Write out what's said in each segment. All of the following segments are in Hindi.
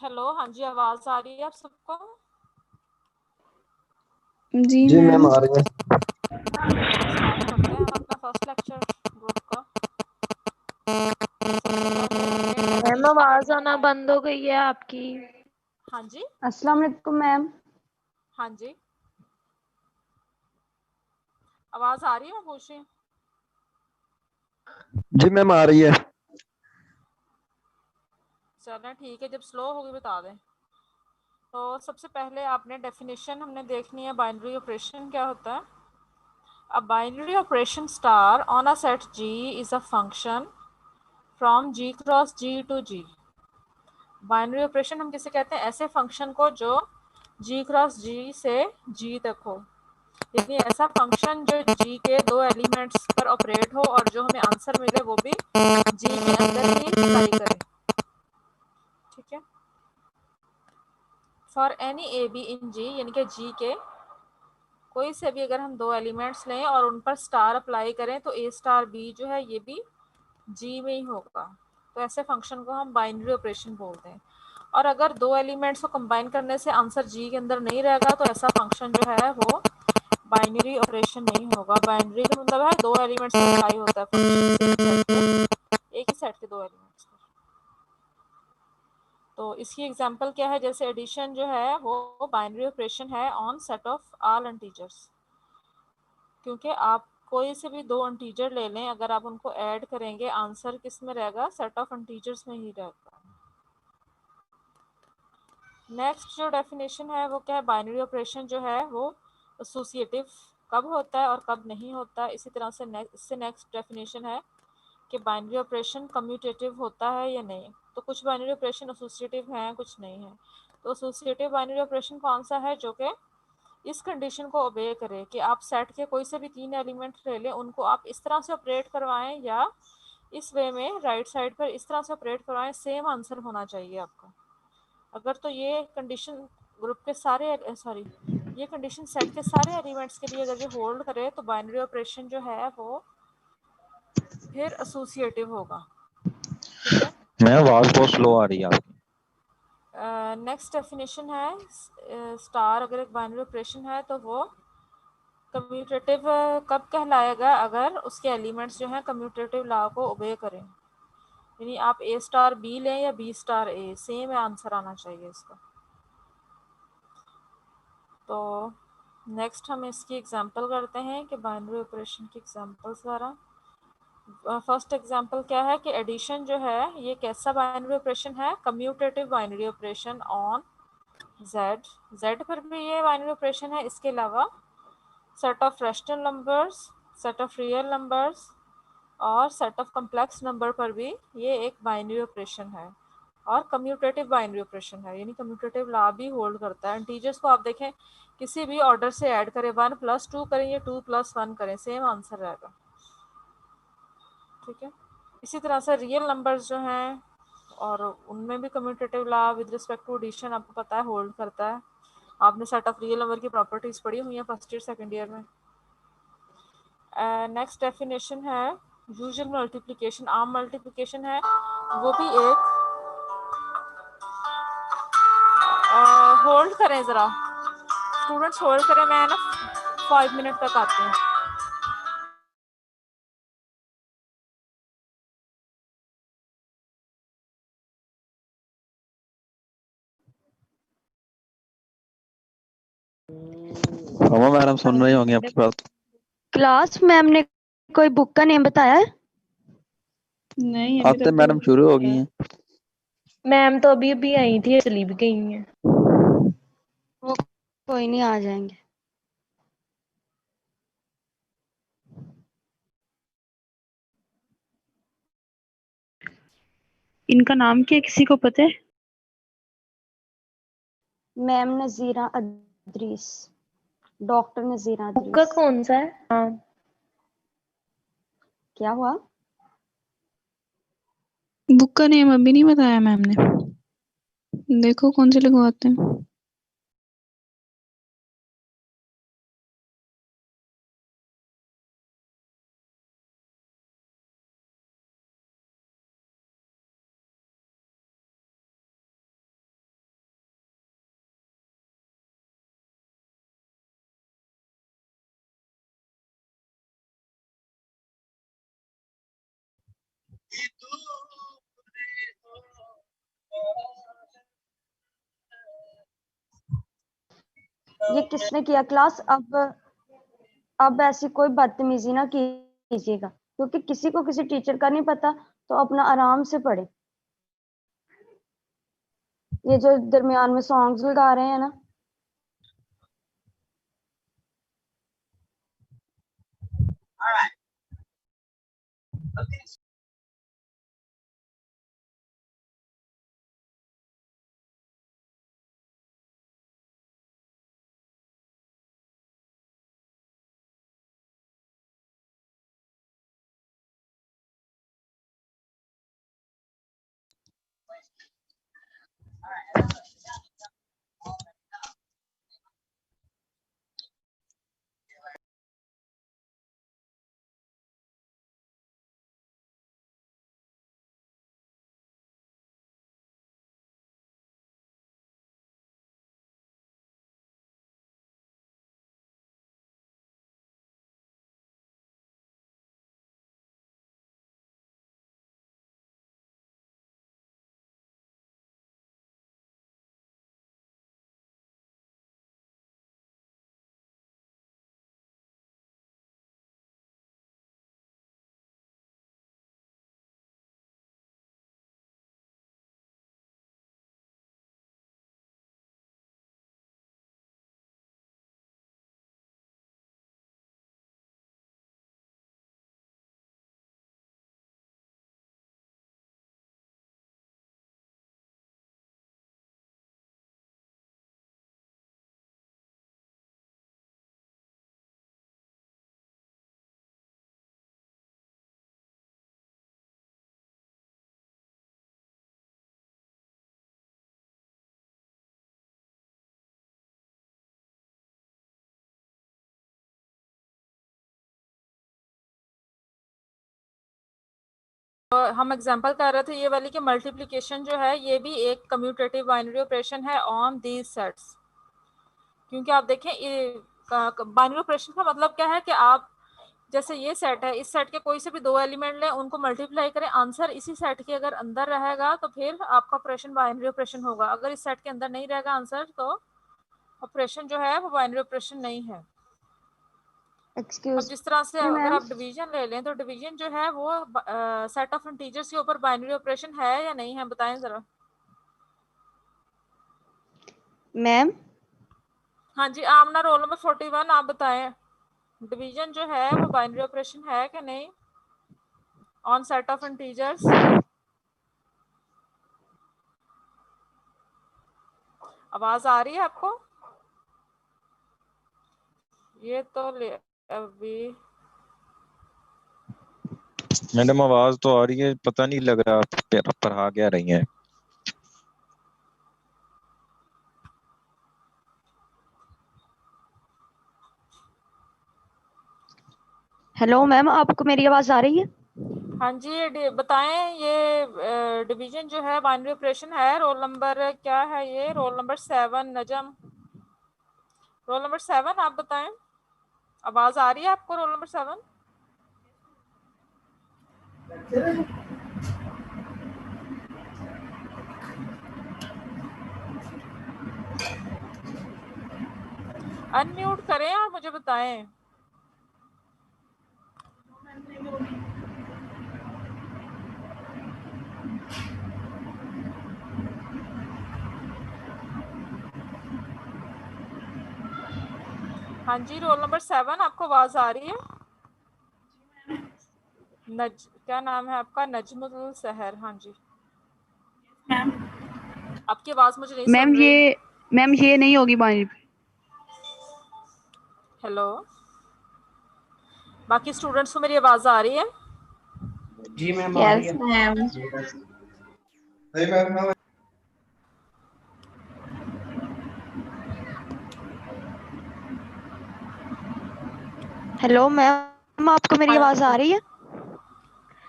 हेलो, हाँ जी, आवाज आ रही है आप सबको? जी मैम आ रही है। स्टार्ट करते हैं हम अपना फर्स्ट लेक्चर ग्रुप का। मैम आवाज आना बंद हो गई है आपकी। हाँ जी, अस्सलाम वालेकुम मैम। हाँ जी, आवाज आ रही है? मैं पूछ रही हूँ। जी मैम आ रही है। चलें ठीक है, जब स्लो होगी बता दें। तो सबसे पहले आपने डेफिनेशन हमने देखनी है, बाइनरी ऑपरेशन क्या होता है। A binary operation star on a set G is a function from G cross G to G। Binary operation हम किसे कहते हैं? ऐसे फंक्शन को जो G क्रॉस G से G तक हो, यानी ऐसा फंक्शन जो G के दो एलिमेंट्स पर ऑपरेट हो और जो हमें आंसर मिले वो भी G के अंदर ही अप्लाई करे। ठीक है। For any A b in G, यानी कि G के कोई से भी अगर हम दो एलिमेंट्स लें और उन पर स्टार अप्लाई करें तो A स्टार B जो है ये भी G में ही होगा। तो ऐसे फंक्शन को हम बाइनरी ऑपरेशन बोलते हैं। और अगर दो एलिमेंट्स को कंबाइन करने से आंसर G के अंदर नहीं रहेगा तो ऐसा फंक्शन जो है वो बाइनरी ऑपरेशन नहीं होगा। बाइनरी का मतलब है दो एलिमेंट्स पर अप्लाई होता है फंक्शन, एक ही सेट के दो एलिमेंट्स पर। तो इसकी एग्जांपल क्या है? जैसे एडिशन जो है वो बाइनरी ऑपरेशन है on set of all integers, क्योंकि आप कोई से भी दो इंटीजर ले लें, अगर आप उनको ऐड करेंगे आंसर किस में रहेगा? सेट ऑफ इंटीजर्स में ही रहेगा। नेक्स्ट जो डेफिनेशन है वो क्या है? बाइनरी ऑपरेशन जो है वो एसोसिएटिव कब होता है और कब नहीं होता है। इसी तरह से इससे नेक्स्ट डेफिनेशन है कि बाइनरी ऑपरेशन कम्यूटेटिव होता है या नहीं। तो कुछ बाइनरी ऑपरेशन एसोसिएटिव हैं, कुछ नहीं है। तो एसोसिएटिव बाइनरी ऑपरेशन कौन सा है? जो कि इस कंडीशन को ओबे करे कि आप सेट के कोई से भी तीन एलिमेंट ले लें, उनको आप इस तरह से ऑपरेट करवाएं या इस वे में राइट साइड पर इस तरह से ऑपरेट करवाएं, सेम आंसर होना चाहिए आपका। अगर तो ये कंडीशन ग्रुप के सारे ये कंडीशन सेट के सारे एलिमेंट्स के लिए अगर ये होल्ड करे तो बाइनरी ऑपरेशन जो है वो फिर एसोसिएटिव होगा। ठीक है। मैं आवाज बहुत स्लो आ रही है आपकी। नेक्स्ट डेफिनेशन है स्टार अगर एक बाइनरी ऑपरेशन है तो वो कम्यूटेटिव कब कहलाएगा? अगर उसके एलिमेंट्स जो हैं कम्यूटेटिव लॉ को ओबे करें, यानी आप ए स्टार बी लें या बी स्टार ए, सेम आंसर आना चाहिए इसका। तो नेक्स्ट हम इसकी एग्जांपल करते हैं कि बाइनरी ऑपरेशन की एग्जांपल सारा। फर्स्ट एग्जांपल क्या है कि एडिशन जो है ये कैसा बाइनरी ऑपरेशन है? Commutative binary operation on Z. Z पर भी ये बाइनरी ऑपरेशन है। इसके अलावा set of rational numbers, set of real numbers और सेट ऑफ कॉम्प्लेक्स नंबर पर भी ये एक बाइनरी ऑपरेशन है और कम्यूटेटिव बाइनरी ऑपरेशन है, यानी कम्यूटेटिव लॉ भी होल्ड करता है। इंटीजर्स को आप देखें किसी भी ऑर्डर से ऐड करें, 1 + 2 करें या 2 + 1 करें, सेम आंसर रहेगा। ठीक है। इसी तरह से रियल नंबर्स जो हैं और उनमें भी commutative law with respect to addition आपको पता है होल्ड करता है। आपने सेट ऑफ रियल नंबर की प्रॉपर्टीज पढ़ी हुई है फर्स्ट ईयर सेकंड ईयर में। नेक्स्ट डेफिनेशन है यूजुअल मल्टीप्लिकेशन, आम मल्टीप्लिकेशन है वो भी एक। होल्ड करें ज़रा स्टूडेंट्स, होल्ड करें, मैं ना 5 मिनट तक आती हूँ। रोमा मैडम सुन रही होंगी आपकी बात। क्लास मैम ने कोई बुक का नेम बताया है? नहीं, अब तो मैडम शुरू हो गई हैं। मैम तो अभी अभी आई थी, चली भी गई हैं। वो कोई नहीं, आ जाएंगे। इनका नाम क्या है, किसी को पता है? मैम नजीरा अदरीस, डॉक्टर नजीरा बुक का अदरीस। कौन सा है? हाँ, क्या हुआ? बुक का नेम अभी नहीं बताया मैम ने। देखो कौन से लिखवाते हैं। ये किसने किया क्लास? अब ऐसी कोई बदतमीजी ना कीजिएगा, क्योंकि किसी को किसी टीचर का नहीं पता, तो अपना आराम से पढ़े। ये जो दरमियान में सॉन्ग्स लगा रहे हैं ना, हम एग्जांपल कर रहे थे ये वाली कि मल्टीप्लिकेशन जो है ये भी एक कम्यूटेटिव बाइनरी ऑपरेशन है ऑन दीज सेट्स। क्योंकि आप देखें बाइनरी ऑपरेशन का मतलब क्या है कि आप जैसे ये सेट है, इस सेट के कोई से भी दो एलिमेंट लें, उनको मल्टीप्लाई करें, आंसर इसी सेट के अगर अंदर रहेगा तो फिर आपका ऑपरेशन बाइनरी ऑपरेशन होगा। अगर इस सेट के अंदर नहीं रहेगा आंसर तो ऑपरेशन जो है वो बाइनरी ऑपरेशन नहीं है। अब एक्सक्यूज जिस तरह से मी अगर मैम। आप डिवीजन ले लें तो डिवीजन जो है वो सेट ऑफ इंटीजर्स के ऊपर बाइनरी ऑपरेशन है या नहीं है, बताएं जरा। मैम हाँ जी, आमना रोल नंबर 41, आप बताएं डिवीजन जो है वो बाइनरी ऑपरेशन है कि नहीं ऑन सेट ऑफ इंटीजर्स। आवाज आ रही है आपको? ये तो ले अभी मैडम आवाज तो आ रही है, पता नहीं लग रहा आप पढ़ा क्या रही हैं। हेलो मैम, आपको मेरी आवाज आ रही है? हाँ जी, बताएं ये डिवीजन जो है बाइनरी ऑपरेशन है। रोल नंबर क्या है? ये रोल नंबर 7 नजम, रोल नंबर 7 आप बताएं। आवाज आ रही है आपको? Roll number 7। अनम्यूट करें और मुझे बताएं। हाँ जी, रोल नंबर 7 आपको आवाज आ रही है? क्या नाम है आपका? नजमुल सहर। हाँ जी मैम, आपकी आवाज मुझे नहीं सुन रही। मैम ये नहीं होगी बाइनरी। हेलो, बाकी स्टूडेंट्स को मेरी आवाज आ रही है? जी मैम आ रही यस है। मैम। हेलो मैम, आपको मेरी आवाज आ रही है?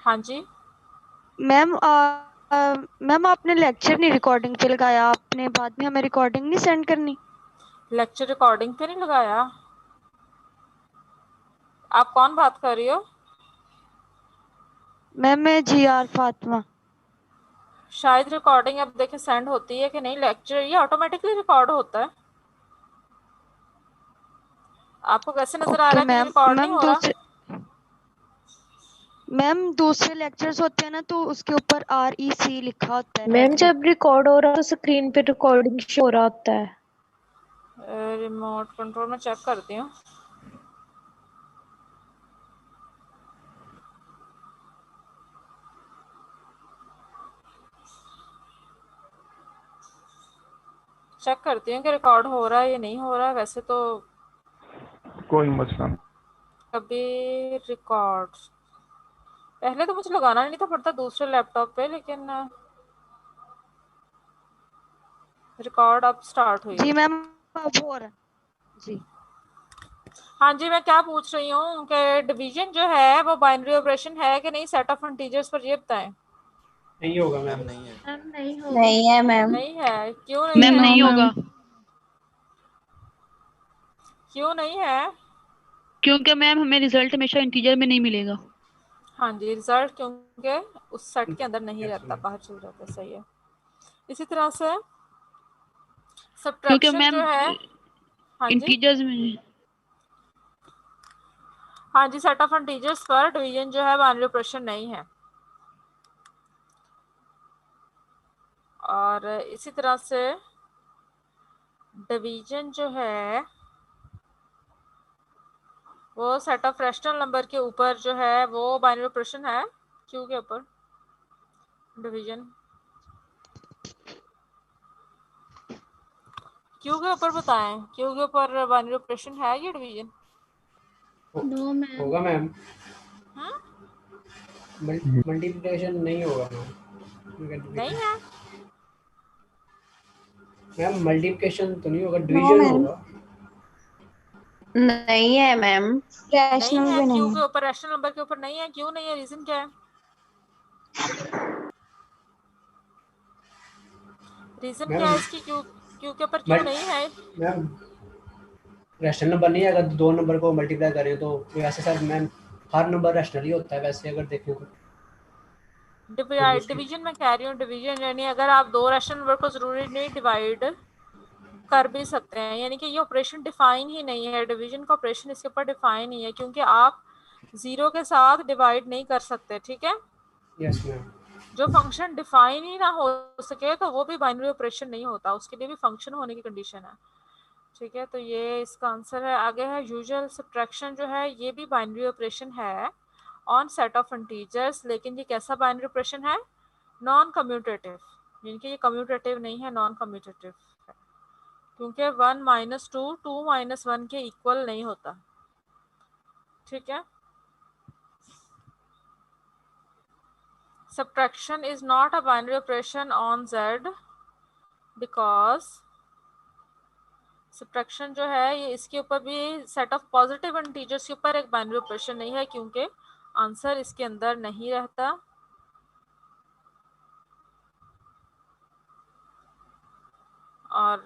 हाँ जी मैम मैम आपने लेक्चर नहीं रिकॉर्डिंग पे लगाया, आपने बाद में हमें रिकॉर्डिंग नहीं सेंड करनी? लेक्चर रिकॉर्डिंग पे नहीं लगाया? आप कौन बात कर रही हो? मैम मैं GR फातिमा। शायद रिकॉर्डिंग अब देखें सेंड होती है कि नहीं। लेक्चर ये ऑटोमेटिकली रिकॉर्ड होता है। आपको कैसे नजर आ ओके रहा है कि मैम। रिकॉर्ड नहीं हो रहा? मैम दूसरे लेक्चर्स होते हैं ना, तो उसके ऊपर REC लिखा होता है मैम रेड में। जब रिकॉर्ड हो रहा है तो स्क्रीन पे रिकॉर्डिंग शो हो रहा होता है। रिमोट कंट्रोल में चेक करती हूँ। चेक करती हूँ कि रिकॉर्ड हो रहा है या नहीं हो रहा है। वैसे तो कोई मसला नहीं। कभी रिकॉर्ड पहले तो मुझे लगाना नहीं था पड़ता दूसरे लैपटॉप पे, लेकिन रिकॉर्ड अब स्टार्ट हुई जी है। मैम, अब हो रहा है जी। हाँ जी, मैं क्या पूछ रही हूँ कि डिवीजन जो है वो बाइनरी ऑपरेशन है कि नहीं? सेट ऑफ इंटीजर्स पर ये बताएं। नहीं होगा मैम मैम। नहीं है। मैम नहीं होगा। नहीं है मैम। नहीं है? क्यों नहीं मैम है? नहीं होगा क्यों नहीं है? क्योंकि मैम हमें रिजल्ट हमेशा इंटीजर में नहीं मिलेगा। हाँ जी, रिजल्ट क्योंकि उस सेट के अंदर नहीं यस रहता, मैम। बाहर चल जाता है। सही है। इसी तरह से क्योंकि सब्ट्रैक्शन मैम जो है, हाँ जी इंटीजर्स में हाँ जी, सेट ऑफ इंटीजर्स पर डिवीजन जो है बाइनरी ऑपरेशन नहीं है। और इसी तरह से डिवीजन जो है वो सेट ऑफ रैशनल नंबर के ऊपर जो है वो बाइनरी ऑपरेशन है। क्यू के ऊपर डिवीजन, क्यू के ऊपर बताएं। क्यू के ऊपर बाइनरी ऑपरेशन है ये डिवीजन? No ma'am. होगा मैम। हाँ, मल्टीप्लिकेशन नहीं होगा नहीं है। मैम मल्टीप्लिकेशन तो नहीं होगा, नो डिवीजन मैम। होगा। नहीं है मैम, नहीं रैशनल है भी क्यू नहीं के है। ऊपर, रैशनल नंबर के ऊपर नहीं है। क्यों नहीं है? रीजन क्या है? रीजन क्या मैम है इसकी? क्यू क्यू के ऊपर क्यों मल नहीं है? मैम रैशनल नंबर नहीं है। अगर दो नंबर को मल्टीप्लाई करें तो वैसे सर मैम हर नंबर रैशनल ही होता है वैसे अगर देखें तो। डिवीजन में कह रही हूँ, डिवीजन यानी अगर आप दो रैशनल नंबर को जरूरी नहीं डिवाइड कर भी सकते हैं, यानी कि ये ऑपरेशन डिफाइन ही नहीं है। डिवीजन का ऑपरेशन इसके ऊपर डिफाइन ही है, क्योंकि आप जीरो के साथ डिवाइड नहीं कर सकते। ठीक है, यस मैम। जो फंक्शन डिफाइन ही ना हो सके तो वो भी बाइनरी ऑपरेशन नहीं होता, उसके लिए भी फंक्शन होने की कंडीशन है। ठीक है, तो ये इसका आंसर है। आगे है यूजुअल सब्ट्रैक्शन जो है ये भी बाइनरी ऑपरेशन है ऑन सेट ऑफ इंटीजर्स, लेकिन ये कैसा बाइनरी ऑपरेशन है? नॉन कम्यूटेटिव, यानी कि ये कम्यूटेटिव नहीं है, नॉन कम्यूटेटिव है, क्योंकि 1 - 2 2 - 1 के इक्वल नहीं होता। ठीक है, subtraction is not a binary operation on Z because subtraction जो है ये इसके ऊपर भी सेट ऑफ पॉजिटिव इंटीजर्स के ऊपर एक बाइनरी ऑपरेशन नहीं है, क्योंकि आंसर इसके अंदर नहीं रहता। और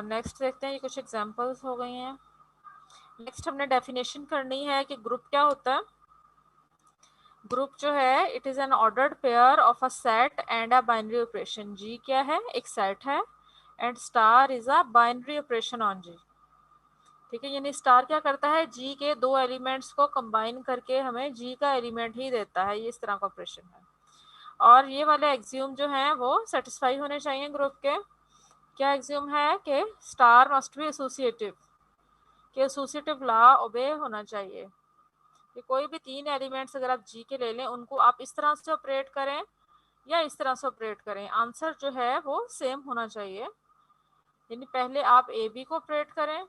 नेक्स्ट देखते हैं, ये कुछ एग्जांपल्स हो गई हैं। नेक्स्ट हमने डेफिनेशन करनी है कि ग्रुप क्या होता है। ग्रुप जो है it is an ordered pair of a set and a binary operation. G क्या है, एक सेट है, and star is a binary operation on G. ठीक है, यानी स्टार क्या करता है, जी के दो एलिमेंट्स को कंबाइन करके हमें जी का एलिमेंट ही देता है, ये इस तरह का ऑपरेशन है। और ये वाले एक्सियोम जो हैं वो सेटिस्फाई होने चाहिए ग्रुप के। क्या एक्सियोम है कि स्टार मस्ट बी एसोसिएटिव, कि एसोसिएटिव लॉ ओबे होना चाहिए कि कोई भी तीन एलिमेंट्स अगर आप जी के ले लें, उनको आप इस तरह से ऑपरेट करें या इस तरह से ऑपरेट करें, आंसर जो है वो सेम होना चाहिए। यानी पहले आप ए बी को ऑपरेट करें,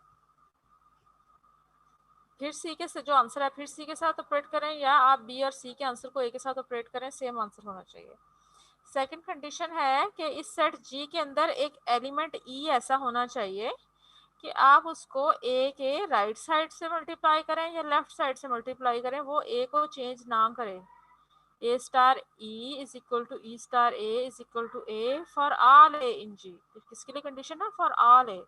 फिर सी के से जो आंसर है फिर सी के साथ ऑपरेट करें, या आप बी और सी के आंसर को ए के साथ ऑपरेट करें, सेम आंसर होना चाहिए। सेकंड कंडीशन है कि इस सेट जी के अंदर एक एलिमेंट ई ऐसा होना चाहिए कि आप उसको ए के राइट साइड से मल्टीप्लाई करें या लेफ्ट साइड से मल्टीप्लाई करें, वो ए को चेंज ना करे। A star e is equal to e star a is equal to a for all a in G. किसके लिए कंडीशन है, फॉर ऑल ए।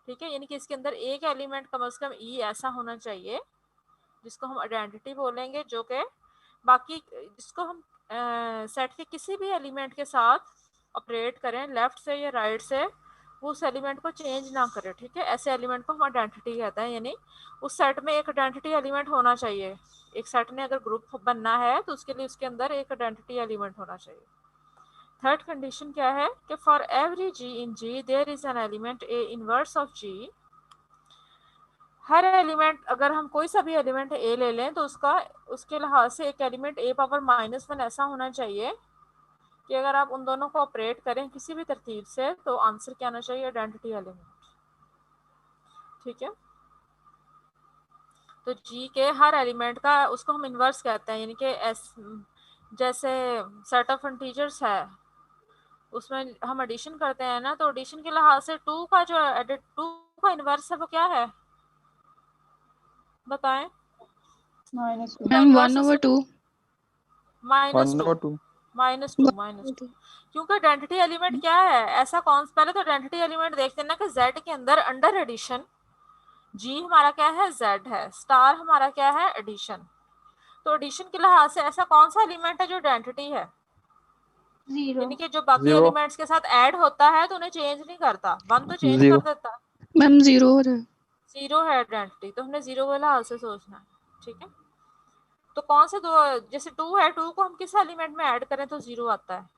ठीक है, यानी कि इसके अंदर एक एलिमेंट कम से कम ई ऐसा होना चाहिए जिसको हम आइडेंटिटी बोलेंगे, जो कि बाकी जिसको हम सेट के किसी भी एलिमेंट के साथ ऑपरेट करें लेफ्ट से या राइट से, वो उस एलिमेंट को चेंज ना करे। ठीक है, ऐसे एलिमेंट को हम आइडेंटिटी कहते हैं, यानी उस सेट में एक आइडेंटिटी एलिमेंट होना चाहिए। एक सेट ने अगर ग्रुप बनना है तो उसके लिए उसके अंदर एक आइडेंटिटी एलिमेंट होना चाहिए। थर्ड कंडीशन क्या है कि for every G in G there is an element a inverse of G. हर एलिमेंट, अगर हम कोई सा भी एलिमेंट ए ले लें तो उसके लिहाज से एक एलिमेंट ए पावर -1 ऐसा होना चाहिए कि अगर आप उन दोनों को ऑपरेट करें किसी भी तरतीब से तो आंसर क्या आना चाहिए, आइडेंटिटी एलिमेंट। ठीक है, तो जी के हर एलिमेंट का उसको हम इन्वर्स कहते हैं, यानी कि जैसे सेट ऑफ इंटीजर्स है उसमें हम एडिशन करते हैं ना, तो एडिशन के लिहाज से 2 का जो एडिट 2 का इन्वर्स है वो क्या है, बताएं। मैम 1/2 -2 -2 क्योंकि आइडेंटिटी एलिमेंट क्या है, ऐसा कौन, पहले तो आइडेंटिटी एलिमेंट देखते हैं ना कि z के अंदर अंडर एडिशन g हमारा क्या है, z है, स्टार हमारा क्या है, एडिशन। तो एडिशन के लिहाज से ऐसा कौन सा एलिमेंट है जो आइडेंटिटी है, यानी कि जो बाकी एलिमेंट्स के साथ ऐड होता है तो उन्हें चेंज नहीं करता, 1 तो चेंज कर देता है। मैम 0 हो रहा है। 0 है आइडेंटिटी, तो हमने 0 के लिहाज से सोचना है। ठीक है, तो कौन से दो, जैसे 2 है, 2 को हम किस एलिमेंट में ऐड करें तो 0 आता है,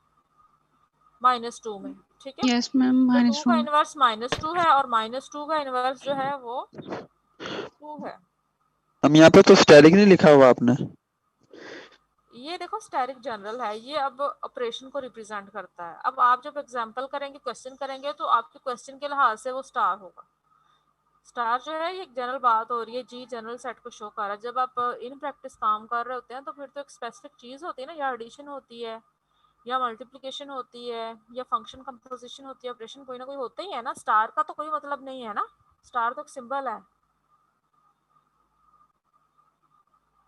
-2 में। ठीक है, यस मैम तो 2 का -2 इनवर्स -2 है और -2 का इनवर्स जो है वो 2 है। हम यहाँ पे तो स्टेरिक नहीं लिखा हुआ आपने। ये देखो स्टेरिक जनरल है, ये अब ऑपरेशन को रिप्रेजेंट करता है। अब आप जब एग्जांपल करेंगे, क्वेश्चन करेंगे, तो आपके क्वेश्चन के लिहाज से वो स्टार होगा। स्टार जो है ये एक जनरल बात हो रही है, जी जनरल सेट को शो कर रहा है। जब आप इन प्रैक्टिस काम कर रहे होते हैं तो फिर तो एक स्पेसिफिक चीज होती है ना, या एडिशन होती है या मल्टीप्लिकेशन होती है या फंक्शन कंपोजिशन होती है, ऑपरेशन कोई ना कोई होता ही है ना। स्टार का तो कोई मतलब नहीं है ना, स्टार तो एक सिंबल है।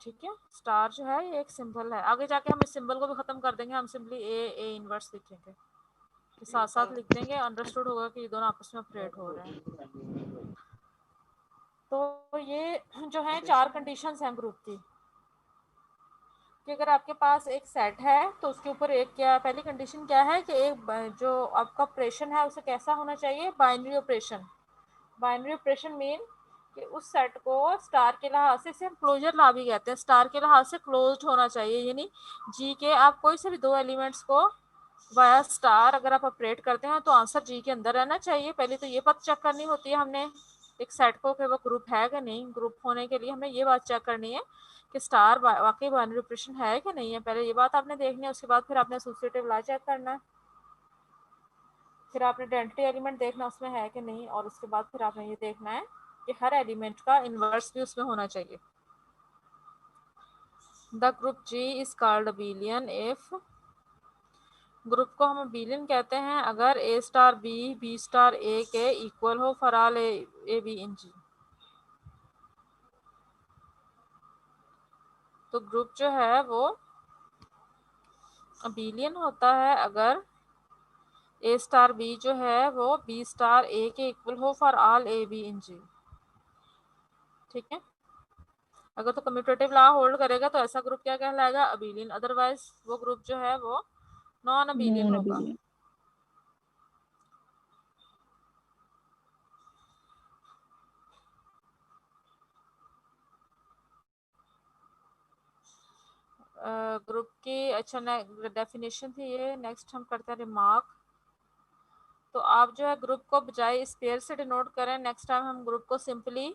ठीक है, स्टार जो है ये एक सिंबल है। आगे जाके हम इस सिंबल को भी खत्म कर देंगे, हम सिंपली ए इनवर्स लिखेंगे, साथ साथ लिख देंगे, अंडरस्टूड होगा कि ये दोनों आपस में ऑपरेट हो रहे हैं। तो ये जो है 4 कंडीशंस हैं ग्रुप की, कि अगर आपके पास एक सेट है तो उसके ऊपर एक, क्या पहली कंडीशन क्या है कि एक जो आपका ऑपरेशन है उसे कैसा होना चाहिए, binary operation. Binary operation mean कि उस सेट को स्टार के लिहाज से, इसे हम क्लोजर लॉ भी कहते हैं, स्टार के लिहाज से क्लोज्ड होना चाहिए। यानी जी के आप कोई से भी दो एलिमेंट्स को वाया स्टार अगर आप ऑपरेट करते हैं तो आंसर जी के अंदर रहना चाहिए। पहले तो ये बात चेक करनी होती है हमने एक सेट को कि वो ग्रुप है कि नहीं। ग्रुप होने के लिए हमें ये बात चेक करनी है कि स्टार वाकई बाइनरी ऑपरेशन है कि नहीं है, पहले ये बात आपने देखनी है। उसके बाद फिर आपने एसोसिएटिव लॉ चेक करना है, फिर आपने आइडेंटिटी एलिमेंट देखना उसमें है कि नहीं, और उसके बाद फिर आपने ये देखना है कि हर एलिमेंट का इन्वर्स भी उसमें होना चाहिए। The group G is called abelian if group को हम अबेलियन कहते हैं अगर a star b b star a के इक्वल हो for all a b in G. तो ग्रुप जो है वो अबेलियन होता है अगर ए स्टार बी जो है वो बी स्टार ए के इक्वल हो for all a b in G. ठीक है, अगर तो कम्यूटेटिव लॉ होल्ड करेगा तो ऐसा ग्रुप क्या कहलाएगा? अबेलियन। अदरवाइज वो ग्रुप जो है वो नॉन अबेलियन नॉन होगा। अबेलियन। ग्रुप की अच्छा डेफिनेशन थी ये। नेक्स्ट हम करते हैं रिमार्क। तो आप जो है ग्रुप को बजाय स्पेयर से डिनोट करें, नेक्स्ट टाइम हम ग्रुप को सिंपली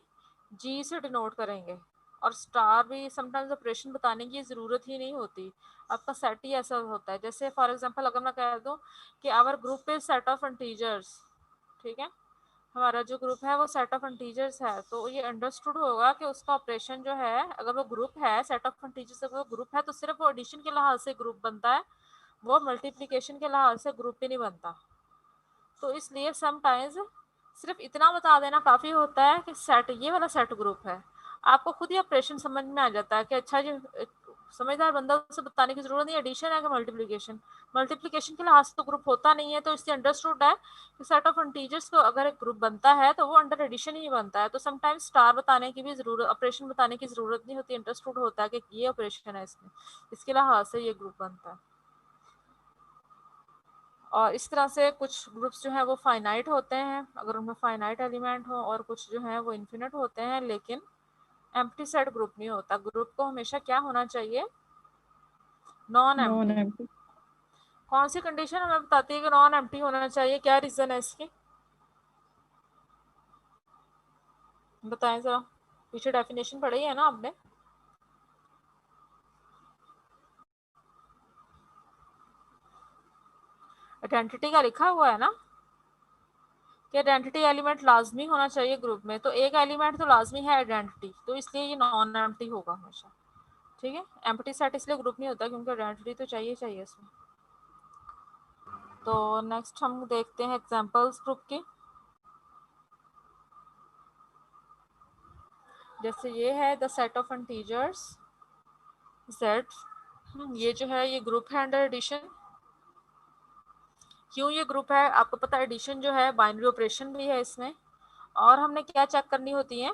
जी से डिनोट करेंगे। और स्टार भी समटाइम्स ऑपरेशन बताने की ज़रूरत ही नहीं होती, आपका सेट ही ऐसा होता है। जैसे फॉर एग्जांपल अगर मैं कह दूं कि our group is set of integers, ठीक है, हमारा जो ग्रुप है वो सेट ऑफ इंटीजर्स है, तो ये अंडरस्टूड होगा कि उसका ऑपरेशन जो है, अगर वो ग्रुप है सेट ऑफ इंटीजर्स, अगर वो ग्रुप है तो सिर्फ वो एडिशन के लिहाज से ग्रुप बनता है, वो मल्टीप्लिकेशन के लिहाज से ग्रुप ही नहीं बनता। तो इसलिए समटाइम्स सिर्फ इतना बता देना काफ़ी होता है कि सेट, ये वाला सेट ग्रुप है, आपको खुद ही ऑपरेशन समझ में आ जाता है कि अच्छा जी, समझदार बंदा उसे बताने की जरूरत नहीं एडिशन है कि मल्टीप्लिकेशन। मल्टीप्लिकेशन के लिहाज से तो ग्रुप होता नहीं है, तो इससे अंडरस्टूड है कि सेट ऑफ इंटीजर्स को अगर एक ग्रुप बनता है तो वो अंडर एडिशन ही बनता है। तो समटाइम्स स्टार बताने की भी जरूरत, ऑपरेशन बताने की जरूरत नहीं होती, अंडरस्टूड होता है कि ये ऑपरेशन है इसमें, इसके लिहाज से ये ग्रुप बनता है। और इस तरह से कुछ ग्रुप्स जो है वो फाइनाइट होते हैं अगर उनमें फाइनाइट एलिमेंट हो, और कुछ जो है वो इन्फिनिट होते हैं, लेकिन एम्प्टी सेट ग्रुप नहीं होता। ग्रुप को हमेशा क्या होना चाहिए? Non non empty. एम्प्टी। कौन सी कंडीशन हमें बताती है कि नॉन एम्प्टी होना चाहिए? क्या रीजन है इसकी, बताएं जरा। पीछे डेफिनेशन पढ़ी है ना आपने? आइडेंटिटी का लिखा हुआ है ना कि आइडेंटिटी एलिमेंट लाजमी होना चाहिए ग्रुप में, तो एक एलिमेंट तो लाजमी है आइडेंटिटी, तो इसलिए ये नॉन एम्प्टी होगा हमेशा। ठीक है, एम्प्टी सेट इसलिए ग्रुप नहीं होता क्योंकि आइडेंटिटी तो चाहिए इसमें। तो नेक्स्ट हम देखते हैं एग्जांपल्स ग्रुप की। जैसे ये है the set of integers z, ये जो है ये ग्रुप है अंडर एडिशन। क्यों ये ग्रुप है? आपको पता है एडिशन जो है बाइनरी ऑपरेशन भी है इसमें, और हमने क्या चेक करनी होती है?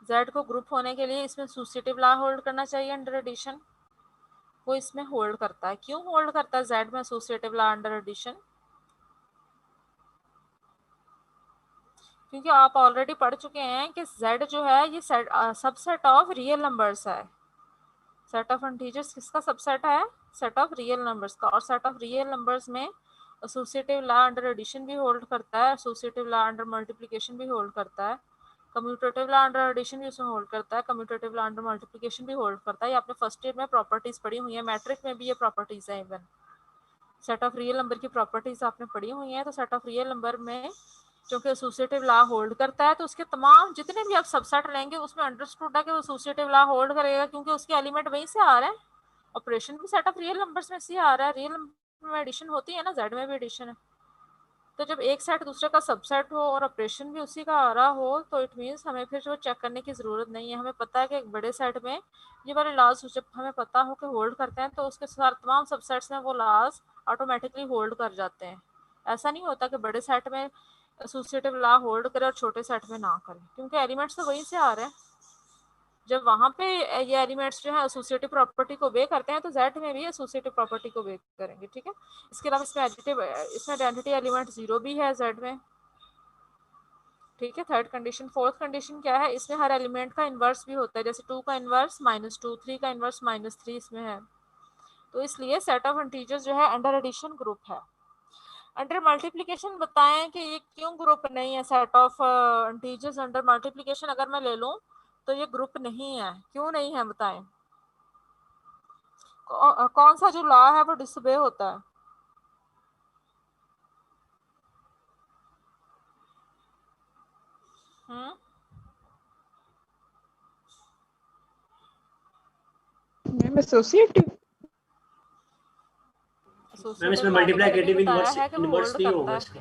z को ग्रुप होने के लिए इसमें एसोसिएटिव लॉ होल्ड करना चाहिए अंडर एडिशन, वो इसमें होल्ड करता है। क्यों होल्ड करता है z में एसोसिएटिव लॉ अंडर एडिशन? क्योंकि आप ऑलरेडी पढ़ चुके हैं कि z जो है ये सबसेट ऑफ रियल नंबर्स है। सेट ऑफ इंटीजर्स किसका सबसेट है? सेट ऑफ रियल नंबर्स का। और सेट ऑफ रियल नंबर्स में एसोसिएटिव लॉ अंडर एडिशन भी होल्ड करता है, एसोसिएटिव लॉ अंडर मल्टीप्लिकेशन भी होल्ड करता है, कम्यूटेटिव लॉ अंडर एडिशन भी उसमें होल्ड करता है, कम्यूटेटिव लॉ अंडर मल्टीप्लिकेशन भी होल्ड करता है। ये आपने फर्स्ट ईयर में प्रॉपर्टीज पढ़ी हुई है, मैट्रिक में भी ये प्रॉपर्टीज है। Even set of real number की प्रॉपर्टीज आपने पढ़ी हुई है। तो सेट ऑफ रियल नंबर में क्योंकि एसोसिएटिव लॉ होल्ड करता है, तो उसके तमाम जितने भी आप सबसेट लेंगे उसमें अंडरस्टूड है कि वो एसोसिएटिव लॉ होल्ड करेगा, क्योंकि उसके एलिमेंट वहीं से आ रहे हैं। ऑपरेशन भी सेट ऑफ रियल नंबर्स में से आ रहा है, रियल नंबर में एडिशन होती है ना, जेड में भी एडिशन है। तो जब एक सेट दूसरे का सबसेट हो और ऑपरेशन भी उसी का आ रहा हो, तो इट मीन्स हमें फिर जो चेक करने की ज़रूरत नहीं है। हमें पता है कि एक बड़े सेट में ये वाले लॉज जब हमें पता हो कि होल्ड करते हैं, तो उसके साथ तमाम सबसेट्स में वो लॉज ऑटोमेटिकली होल्ड कर जाते हैं। ऐसा नहीं होता कि बड़े सेट में एसोसिएटिव लॉ होल्ड करे और छोटे सेट में ना करे, क्योंकि एलिमेंट्स तो वहीं से आ रहे हैं। जब वहाँ पे ये एलिमेंट्स जो है एसोसिएटिव प्रॉपर्टी को बे करते हैं, तो जेड में भी एसोसिएटिव प्रॉपर्टी को बे करेंगे। ठीक है, इसके अलावा इसमें आइडेंटिटी एलिमेंट 0 भी है जेड में। ठीक है, थर्ड कंडीशन। फोर्थ कंडीशन क्या है? इसमें हर एलिमेंट का इन्वर्स भी होता है, जैसे 2 का इन्वर्स -2, 3 का इन्वर्स -3 इसमें है। तो इसलिए सेट ऑफ इंटीजर्स जो है अंडर एडिशन ग्रुप है। अंडर मल्टीप्लिकेशन बताएं कि ये क्यों ग्रुप नहीं है? Set of integers under multiplication अगर मैं ले लूं तो ये ग्रुप नहीं है। क्यों नहीं है बताएं? कौन सा जो लॉ है वो डिसोबे होता है? Ma'am associative. मैम इसमें associative मैंने मल्टीप्लिकेटिव तभी बताया इनवर्स है कि वो इनवर्स होल्ड नहीं करता होगा है। इसका,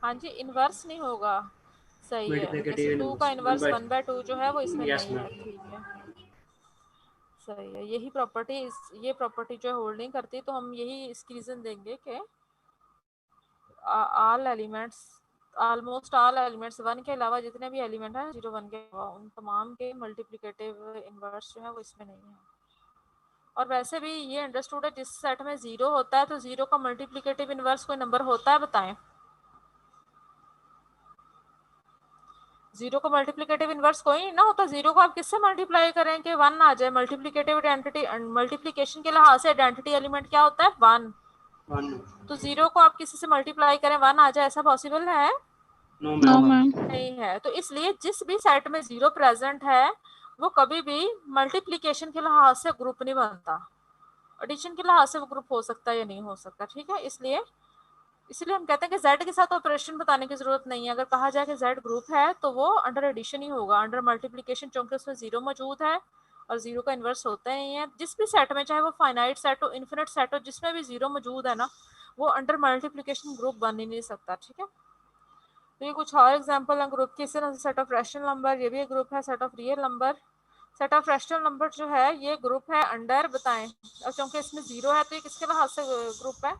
हाँ जी, इनवर्स नहीं होगा, सही है। जैसे मल्टीप्लिकेटिव 2 का इनवर्स इनवर्स 1/2 जो है वो इसमें यस नहीं है, मैम। ठीक है, सही है। यही प्रॉपर्टी ये प्रॉपर्टी जो है होल्ड नहीं करती, तो हम यही इसकी रीजन देंगे कि all elements almost all elements 1 के अलावा जितने भी एलिमेंट हैं 0 1 के अलावा उन तमाम के मल्टीप्लिकेटिव इनवर्स जो है वो इसमें नहीं है। और वैसे भी ये अंडरस्टूड है, जिस सेट में 0 होता है तो 0 का मल्टीप्लिकेटिव इनवर्स कोई नंबर होता है, बताएं। 0 का मल्टीप्लिकेटिव इनवर्स कोई नहीं ना होता। 0 को आप किससे मल्टीप्लाई करें कि 1 आ जाए। मल्टीप्लिकेटिव आइडेंटिटी मल्टीप्लिकेशन के लिहाज से आइडेंटिटी एलिमेंट क्या होता है, 1। तो 0 को आप किसी से मल्टीप्लाई करें 1 आ जाए, ऐसा पॉसिबल है? No no ma'am. मैम। नहीं है। तो इसलिए जिस भी सेट में 0 प्रेजेंट है वो कभी भी मल्टीप्लिकेशन के लिहाज से ग्रुप नहीं बनता, एडिशन के लिहाज से वो ग्रुप हो सकता है या नहीं हो सकता, ठीक है। इसलिए हम कहते हैं कि z के साथ ऑपरेशन बताने की जरूरत नहीं है। अगर कहा जाए कि z ग्रुप है तो वो अंडर एडिशन ही होगा, अंडर मल्टीप्लिकेशन, क्योंकि उसमें 0 मौजूद है और 0 का इन्वर्स होता ही नहीं है। जिस भी सेट में, चाहे वो फाइनाइट सेट हो, इन्फिनिट सेट हो, जिसमें भी 0 मौजूद है ना, वो अंडर मल्टीप्लिकेशन ग्रुप बन ही नहीं सकता, ठीक है। तो ये कुछ और एग्जांपल है ग्रुप की। इसी तरह सेट ऑफ रैशनल नंबर, ये भी एक ग्रुप है। Set of real number, set of rational number जो है ये ग्रुप है अंडर, बताएं। और क्योंकि इसमें 0 है तो ये किसके लिहाज से ग्रुप है,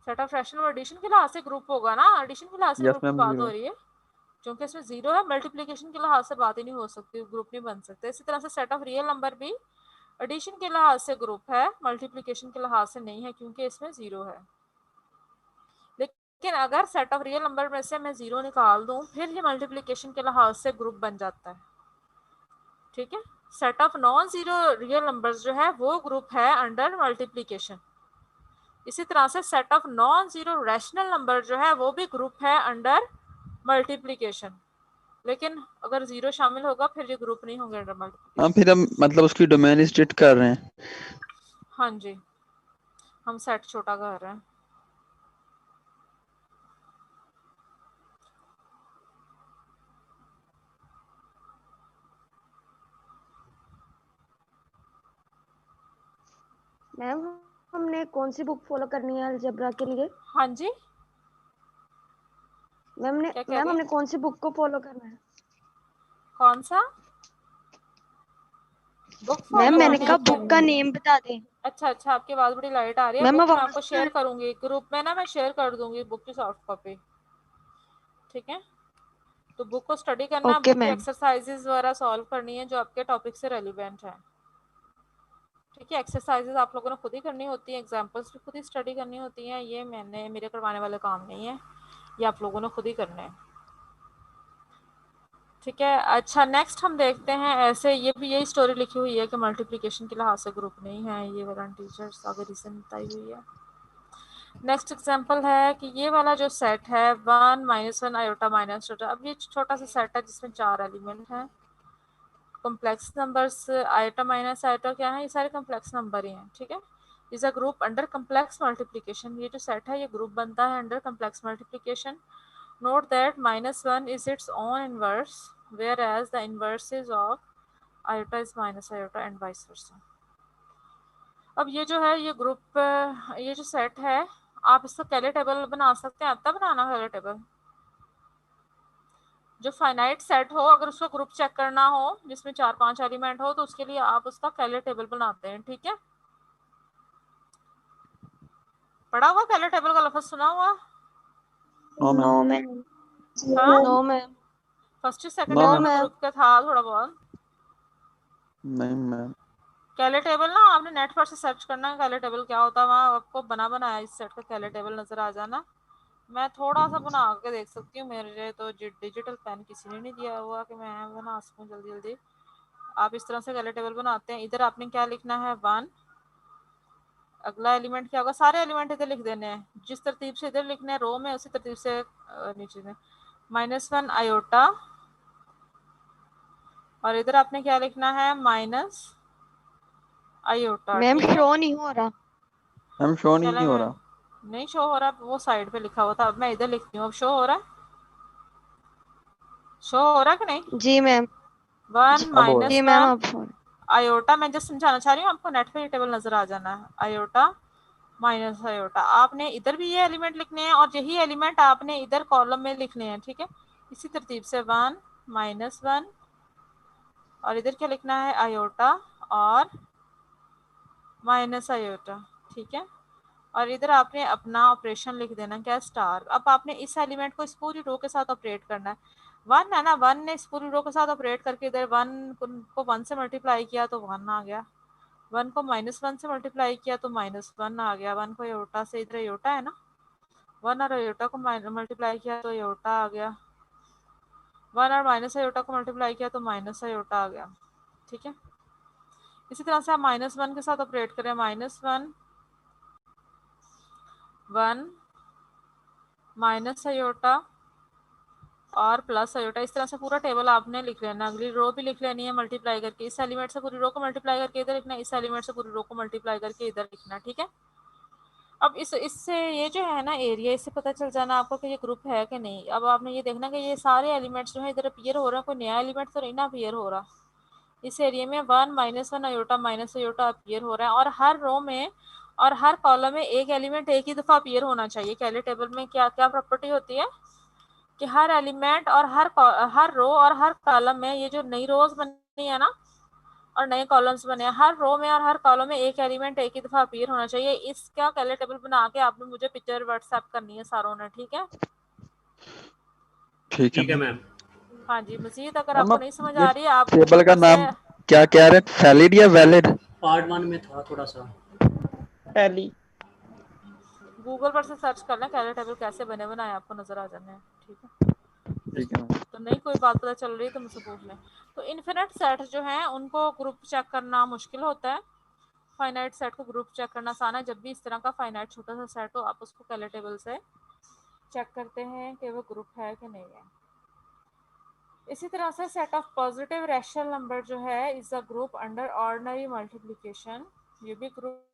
सेट ऑफ रैशनल एडिशन के लिहाज से ग्रुप होगा ना, एडिशन के लिहाज से यस ग्रुप की मैम बात हो 0। रही है। क्योंकि इसमें 0 है, मल्टीप्लिकेशन के लिहाज से बात ही नहीं हो सकती, ग्रुप नहीं बन सकते। इसी तरह से सेट ऑफ रियल नंबर भी एडिशन के लिहाज से ग्रुप है, मल्टीप्लिकेशन के लिहाज से नहीं है, क्योंकि इसमें 0 है। लेकिन अगर सेट ऑफ रियल नंबर में से मैं 0 निकाल दूं, फिर ये मल्टीप्लिकेशन के लिहाज से ग्रुप बन जाता है, ठीक है। Set of non zero real numbers जो है वो ग्रुप है अंडर मल्टीप्लिकेशन। इसी तरह से set of non zero rational number जो है वो भी ग्रुप है अंडर मल्टीप्लिकेशन। लेकिन अगर 0 शामिल होगा फिर ये ग्रुप नहीं होंगे अंडर मल्टीप्लिकेशन। हाँ फिर हम मतलब उसकी डोमेन स्ट्रिक्ट कर रहे हैं। हाँ जी, हम सेट छोटा कर रहे हैं। मैम हमने कौन सी बुक फॉलो करनी है अलजेब्रा के लिए? हाँ जी, मैम क्या कह रही हमने हैं? कौन सी बुक को फॉलो करना है? कौन सा बुक मैम फॉलो मैंने करनी कहा है आपको? बुक का नेम बता दें। अच्छा, आपकी आवाज बड़ी लाइट आ रही है। मैम बुक मैं आवाज आपको शेयर करूंगी ग्रुप में ना, मैं शेयर कर दूंगी बुक की सॉफ्ट कॉपी, ठीक है। तो बुक को स्टडी करना है, ओके बुक की मैम। एक्सरसाइजेज वगैरह सॉल्व करनी है जो आपके टॉपिक से रेलिवेंट है, ठीक है। एक्सरसाइजेज आप लोगों ने खुद ही करनी होती है, एग्जांपल्स भी खुद ही स्टडी करनी होती हैं। ये मेरे करवाने वाले काम नहीं है, ये आप लोगों ने खुद ही करना है, ठीक है। अच्छा, नेक्स्ट हम देखते हैं। ऐसे ये भी यही स्टोरी लिखी हुई है कि मल्टीप्लिकेशन के लिहाज से ग्रुप नहीं है, ये वाला टीचर्स आगे रीजन बताई हुई है। नेक्स्ट एग्जांपल है कि ये वाला जो सेट है 1 -1 आयोटा माइनस आयोटा। अब ये छोटा सा सेट है जिसमें 4 एलिमेंट हैं। Complex numbers iota minus iota क्या है, ये सारे कॉम्प्लेक्स नंबर ही हैं, ठीक है। Is a group under complex multiplication. ये जो सेट है ये ग्रुप बनता है under complex multiplication. Note that -1 is its own inverse, whereas the inverses of iota is minus iota and vice versa. अब ये जो है ये ग्रुप, ये जो सेट है, आप इसका कैले टेबल बना सकते हैं। आता बनाना कैले टेबल? जो फाइनाइट सेट हो, अगर उसका ग्रुप चेक करना हो जिसमें 4-5 एलिमेंट हो, तो उसके लिए आप उसका कैले टेबल बनाते हैं, ठीक है। पढ़ा हुआ कैले टेबल का लफ्ज सुना हुआ? No ma'am. हाँ, no ma'am. First second no year में मैम। ग्रुप का था थोड़ा बहुत। नहीं मैम। कैले टेबल ना आपने नेट पर से सर्च करना है कैले टेबल क्या होता है, वहाँ आपको बनाया इस सेट का कैले टेबल नजर आ जाना। मैं थोड़ा सा बना के देख सकती हूँ, मेरे तो डिजिटल पेन किसी ने नहीं दिया हुआ कि मैं बना सकूँ जल्दी जल्दी। आप इस तरह से कैले टेबल बनाते हैं। इधर आपने क्या लिखना है 1, अगला एलिमेंट क्या होगा, सारे एलिमेंट इधर लिख देने हैं जिस तरतीब से इधर लिखने हैं रो में, उसी तरतीब से नीचे में -1 आयोटा, और इधर आपने क्या लिखना है माइनस आयोटा। मैम शो नहीं हो रहा। मैम शो नहीं हो रहा। नहीं शो हो रहा, वो साइड पे लिखा हुआ था। अब मैं इधर लिखती हूँ, अब शो हो रहा है, शो हो रहा है कि नहीं? जी मैम। 1 अब हो रहा है। जी मैम -1 अब आयोटा, मैं जस्ट समझाना चाह रही हूँ आपको, नेट पे ये टेबल नजर आ जाना है। आयोटा माइनस आयोटा, आपने इधर भी ये एलिमेंट लिखने हैं और यही एलिमेंट आपने इधर कॉलम में लिखने हैं, ठीक है। इसी तरतीब से 1 -1 और इधर क्या लिखना है, आयोटा और माइनस आयोटा, ठीक है। और इधर आपने अपना ऑपरेशन लिख देना, क्या, स्टार। अब आपने इस एलिमेंट को इस पूरी रो के साथ ऑपरेट करना है। 1 है ना, 1 ने इस पूरी रो के साथ ऑपरेट करके इधर 1 को 1 से मल्टीप्लाई किया तो 1 आ गया, 1 को -1 से मल्टीप्लाई किया तो -1 आ गया, 1 को आयोटा से, इधर आयोटा है ना, 1 और आयोटा को मल्टीप्लाई किया तो आयोटा आ गया, 1 और माइनस आयोटा को मल्टीप्लाई किया तो माइनस आयोटा आ गया, ठीक है। इसी तरह से आप -1 के साथ ऑपरेट करें, -1 1 माइनस आयोटा और प्लस आयोटा, इस तरह से पूरा टेबल आपने लिख लेना। अगली रो भी लिख लेनी है मल्टीप्लाई करके, इस एलिमेंट से पूरी रो को मल्टीप्लाई करके इधर लिखना, इस एलिमेंट से पूरी रो को मल्टीप्लाई करके इधर लिखना, ठीक है। अब इससे ये जो है ना एरिया, इससे पता चल जाना आपको कि ये ग्रुप है कि नहीं। अब आपने ये देखना कि ये सारे एलिमेंट्स जो है इधर अपीयर हो रहा है, कोई नया एलिमेंट तो नहीं ना अपीयर हो रहा। इस एरिया में 1 -1 आयोटा माइनस आयोटा अपीयर हो रहा है, और हर रो में और हर कॉलम में एक एलिमेंट एक ही दफा अपीयर होना चाहिए। कैले टेबल में क्या क्या प्रॉपर्टी होती है कि हर एलिमेंट और हर रो और हर कॉलम में, ये जो नई रोज बनी है ना और नए कॉलम्स बने हैं, हर रो में और हर कॉलम में एक एलिमेंट एक ही दफा अपीयर होना चाहिए। इसका कैले टेबल बना के आपने मुझे पिक्चर व्हाट्सएप करनी है सारों ने, ठीक है। ठीक है मैम। हाँ जी, मजीद अगर मैम, आपको नहीं समझ ये आ रही है आप टेबल का ऊपर नाम से क्या कह रहे हैं, वैलिड या वैलिड? पार्ट 1 में था थोड़ा सा। वैली। गूगल पर से सर्च कर लें, कैले टेबल कैसे बने बनाए आपको नजर आ जाने हैं, ठीक है। ठीक है मैम। तो नहीं कोई बात पता चल रही तो मुझसे पूछ लें। तो इन्फिनिट सेट जो है उनको ग्रुप चेक करना मुश्किल होता है, फाइनाइट सेट को ग्रुप चेक करना आसान है। जब भी इस तरह का फाइनाइट छोटा सा सेट हो, आप उसको कैले टेबल से चेक करते हैं कि वो ग्रुप है कि नहीं है। इसी तरह से set of positive rational number जो है is a group under ordinary multiplication, ये भी ग्रुप